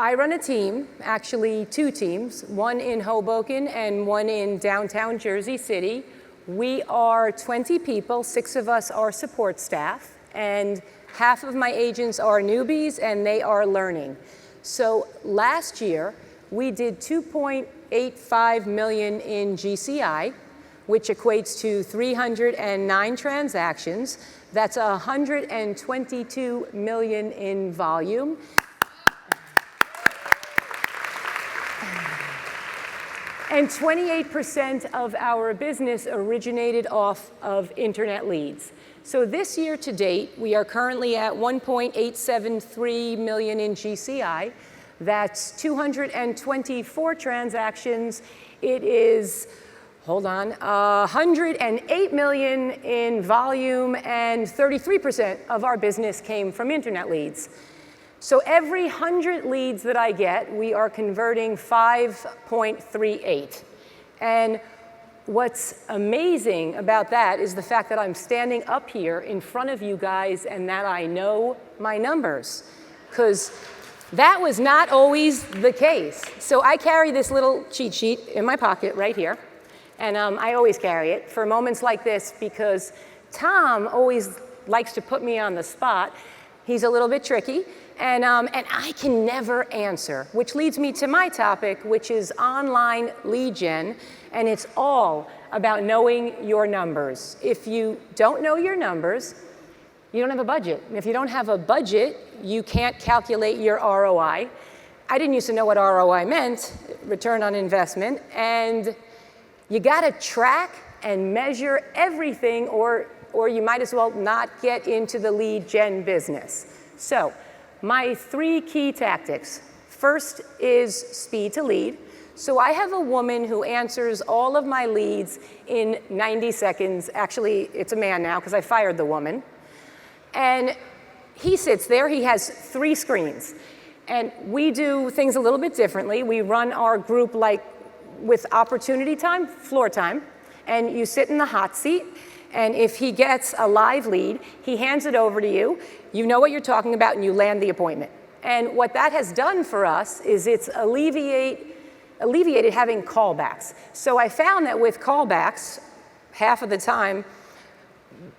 I run a team, actually 2 teams, one in Hoboken and one in downtown Jersey City. We are 20 people, 6 of us are support staff, and half of my agents are newbies and they are learning. So last year, we did 2.85 million in GCI, which equates to 309 transactions. That's 122 million in volume. And 28% of our business originated off of internet leads. So this year to date, we are currently at 1.873 million in GCI. That's 224 transactions. It is, hold on, 108 million in volume, and 33% of our business came from internet leads. So every 100 leads that I get, we are converting 5.38. And what's amazing about that is the fact that I'm standing up here in front of you guys and that I know my numbers, because that was not always the case. So I carry this little cheat sheet in my pocket right here, and I always carry it for moments like this because Tom always likes to put me on the spot. He's a little bit tricky. And I can never answer, which leads me to my topic, which is online lead gen, and it's all about knowing your numbers. If you don't know your numbers, you don't have a budget. And if you don't have a budget, you can't calculate your ROI. I didn't used to know what ROI meant, return on investment, and you gotta track and measure everything, or you might as well not get into the lead gen business. So, my 3 key tactics. First is speed to lead. So I have a woman who answers all of my leads in 90 seconds. Actually, it's a man now because I fired the woman. And he sits there, he has 3 screens. And we do things a little bit differently. We run our group like with opportunity time, floor time, and you sit in the hot seat. And if he gets a live lead, he hands it over to you. You know what you're talking about, and you land the appointment. And what that has done for us is it's alleviated having callbacks. So I found that with callbacks, half of the time,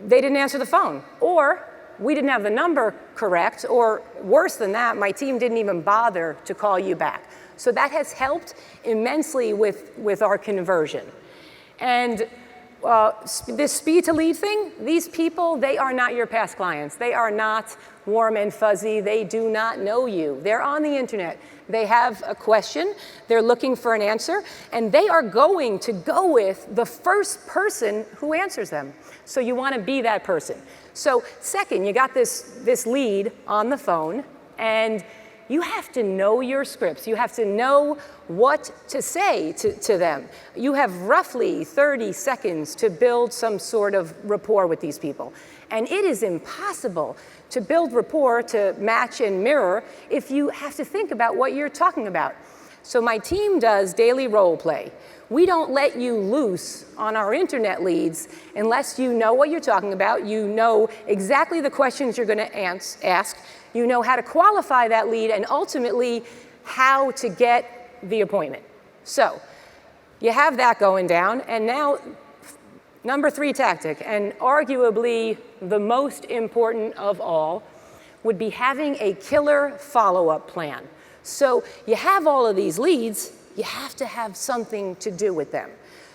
they didn't answer the phone, or we didn't have the number correct, or worse than that, my team didn't even bother to call you back. So that has helped immensely with our conversion. And this speed to lead thing, these people, they are not your past clients. They are not warm and fuzzy. They do not know you. They're on the internet. They have a question. They're looking for an answer. And they are going to go with the first person who answers them. So you want to be that person. So second, you got this lead on the phone, and you have to know your scripts. You have to know what to say to them. You have roughly 30 seconds to build some sort of rapport with these people. And it is impossible to build rapport, to match and mirror, if you have to think about what you're talking about. So my team does daily role play. We don't let you loose on our internet leads unless you know what you're talking about, you know exactly the questions you're gonna ask, you know how to qualify that lead, and ultimately how to get the appointment. So you have that going down, and now number 3 tactic, and arguably the most important of all, would be having a killer follow-up plan. So you have all of these leads, you have to have something to do with them.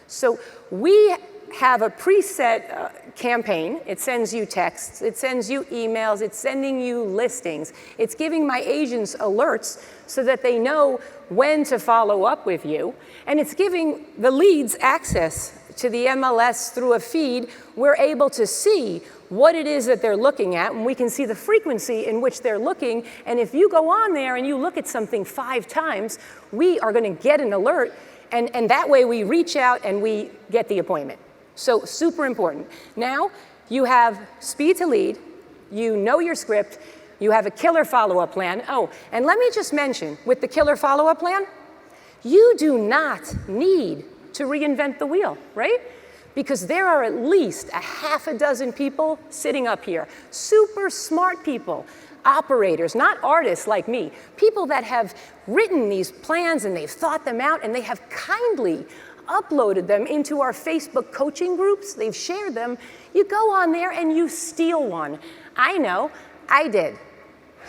So we have a preset campaign. It sends you texts, it sends you emails, it's sending you listings. It's giving my agents alerts so that they know when to follow up with you. And it's giving the leads access to the MLS through a feed. We're able to see what it is that they're looking at, and we can see the frequency in which they're looking. And if you go on there and you look at something 5 times, we are going to get an alert, and that way we reach out and we get the appointment. So super important. Now you have speed to lead, you know your script, you have a killer follow-up plan. Oh, and let me just mention, with the killer follow-up plan, you do not need to reinvent the wheel, right? Because there are at least a half a dozen people sitting up here, super smart people. operators, not artists like me, people that have written these plans and they've thought them out and they have kindly uploaded them into our Facebook coaching groups. They've shared them. You go on there and you steal one. I know, I did.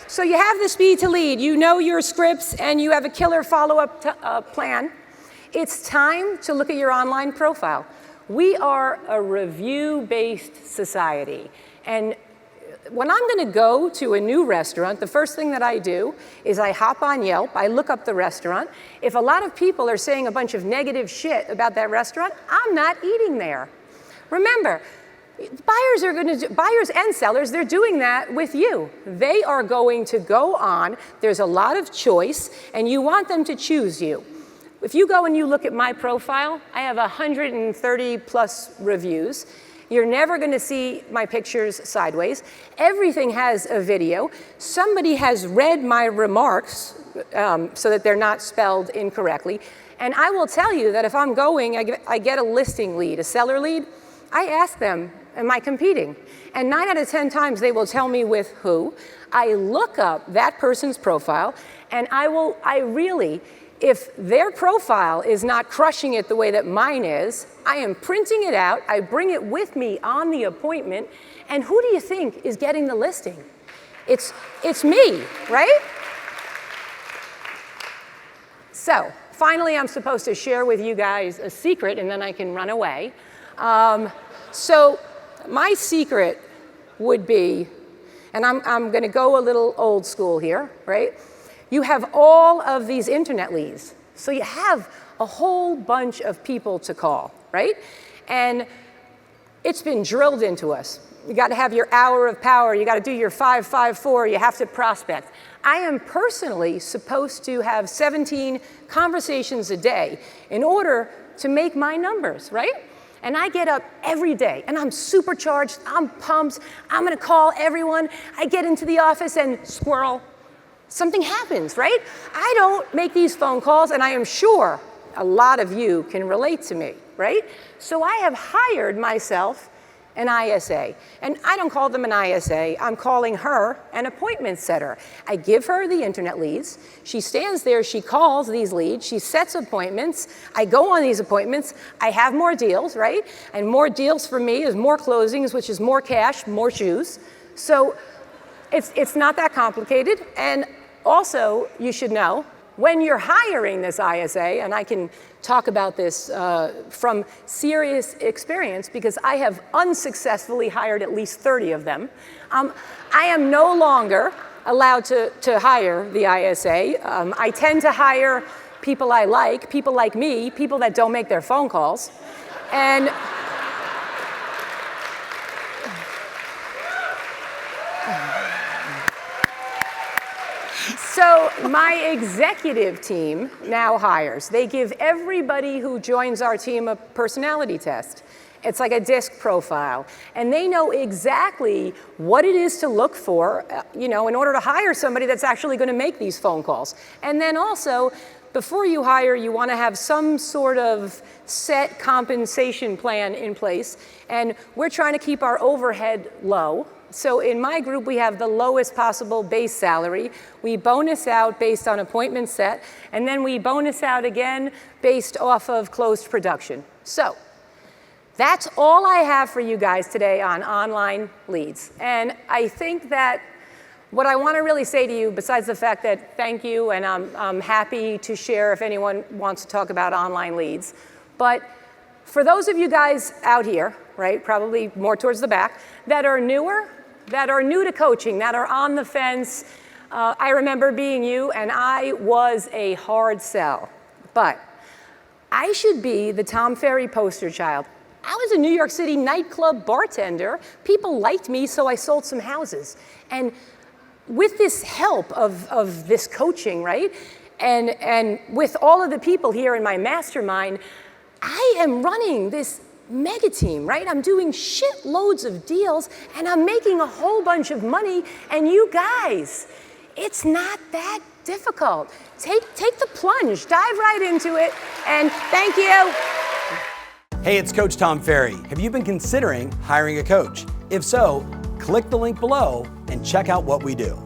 So you have the speed to lead, you know your scripts, and you have a killer follow-up plan. It's time to look at your online profile. We are a review-based society, and when I'm going to go to a new restaurant, the first thing that I do is I hop on Yelp, I look up the restaurant. If a lot of people are saying a bunch of negative shit about that restaurant, I'm not eating there. Remember, buyers and sellers, they're doing that with you. They are going to go on, there's a lot of choice, and you want them to choose you. If you go and you look at my profile, I have 130 plus reviews. You're never going to see my pictures sideways. Everything has a video. Somebody has read my remarks so that they're not spelled incorrectly. And I will tell you that if I'm going, I get a listing lead, a seller lead, I ask them, am I competing? And 9 out of 10 times they will tell me with who. I look up that person's profile, and if their profile is not crushing it the way that mine is, I am printing it out, I bring it with me on the appointment, and who do you think is getting the listing? It's me, right? So, finally, I'm supposed to share with you guys a secret, and then I can run away. So, my secret would be, and I'm gonna go a little old school here, right? You have all of these internet leads. So you have a whole bunch of people to call, right? And it's been drilled into us. You gotta have your hour of power, you gotta do your 5-5-4, you have to prospect. I am personally supposed to have 17 conversations a day in order to make my numbers, right? And I get up every day and I'm supercharged, I'm pumped, I'm gonna call everyone. I get into the office and squirrel, something happens, right? I don't make these phone calls, and I am sure a lot of you can relate to me, right? So I have hired myself an ISA, and I don't call them an ISA, I'm calling her an appointment setter. I give her the internet leads, she stands there, she calls these leads, she sets appointments, I go on these appointments, I have more deals, right? And more deals for me is more closings, which is more cash, more shoes. So it's not that complicated, and also you should know, when you're hiring this ISA, and I can talk about this from serious experience because I have unsuccessfully hired at least 30 of them, I am no longer allowed to hire the ISA. I tend to hire people I like, people like me, people that don't make their phone calls, and so my executive team now hires. They give everybody who joins our team a personality test. It's like a DISC profile. And they know exactly what it is to look for, in order to hire somebody that's actually going to make these phone calls. And then also, before you hire, you want to have some sort of set compensation plan in place. And we're trying to keep our overhead low. So in my group, we have the lowest possible base salary. We bonus out based on appointment set, and then we bonus out again based off of closed production. So that's all I have for you guys today on online leads. And I think that what I want to really say to you, besides the fact that thank you, and I'm happy to share if anyone wants to talk about online leads, but for those of you guys out here, right, probably more towards the back, that are newer, that are new to coaching, that are on the fence, I remember being you, and I was a hard sell. But I should be the Tom Ferry poster child. I was a New York City nightclub bartender. People liked me, so I sold some houses. And with this help of this coaching, right, and with all of the people here in my mastermind, I am running this mega team, right? I'm doing shitloads of deals and I'm making a whole bunch of money, and you guys, it's not that difficult. Take the plunge, dive right into it, and thank you. Hey, it's Coach Tom Ferry. Have you been considering hiring a coach? If so, click the link below and check out what we do.